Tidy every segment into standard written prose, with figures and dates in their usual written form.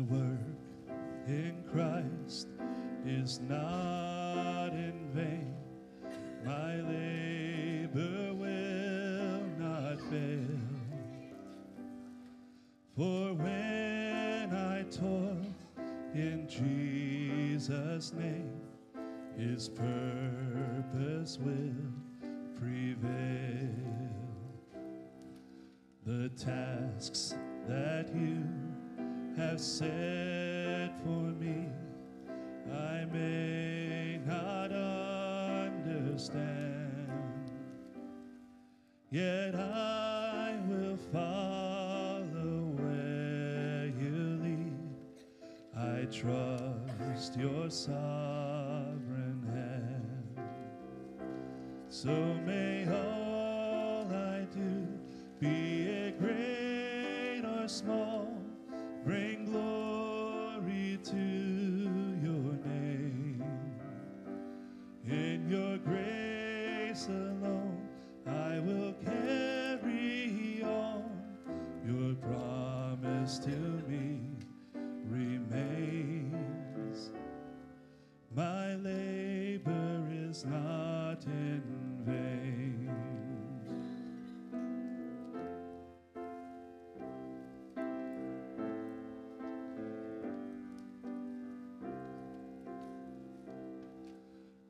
work in Christ is not in vain. My labor will not fail. For when I toil in Jesus' name, His purpose will prevail. The tasks that you have set for me, I may not understand, yet I will follow where you lead. I trust your sovereign hand. So may all I do, be it great or small, bring glory to your name. In your grace alone, I will carry on. Your promise to me remains. My labor is not in vain.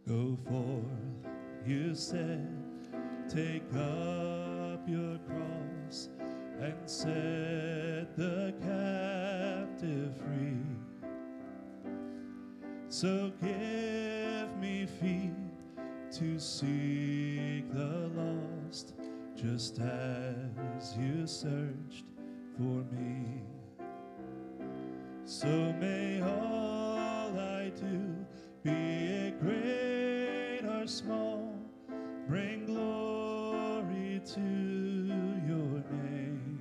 Go forth, you said, take up your cross and set the captive free. So give me feet to seek the lost, just as you searched for me. So may all I do, be it great or small, bring glory to your name.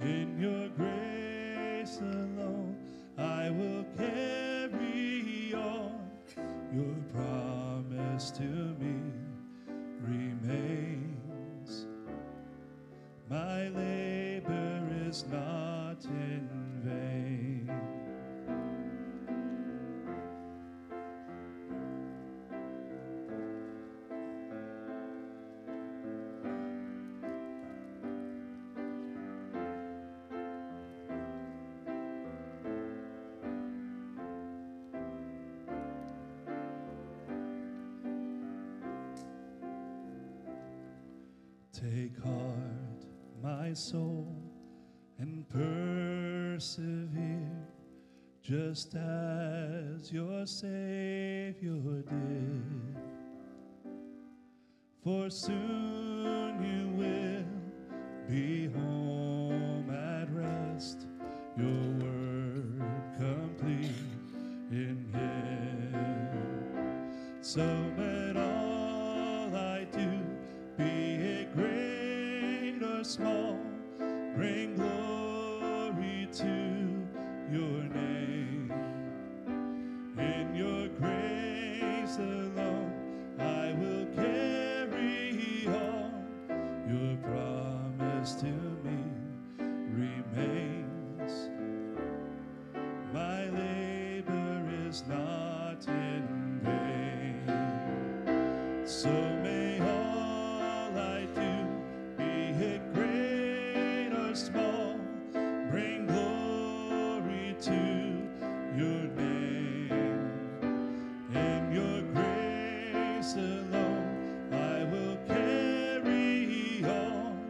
In your grace alone, I will carry on. Your promise to me remains. My labor is not in vain. Take heart, my soul, and persevere, just as your Savior did. For soon you will be home at rest, your work complete in Him. So let all I do, be it great or small, bring glory to your name. In your grace alone, I will carry on. Your promise to me remains. My labor is not in vain. So may all I do, be it great or small, bring glory to your name. In your grace alone, I will carry on.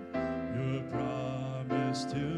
Your promise to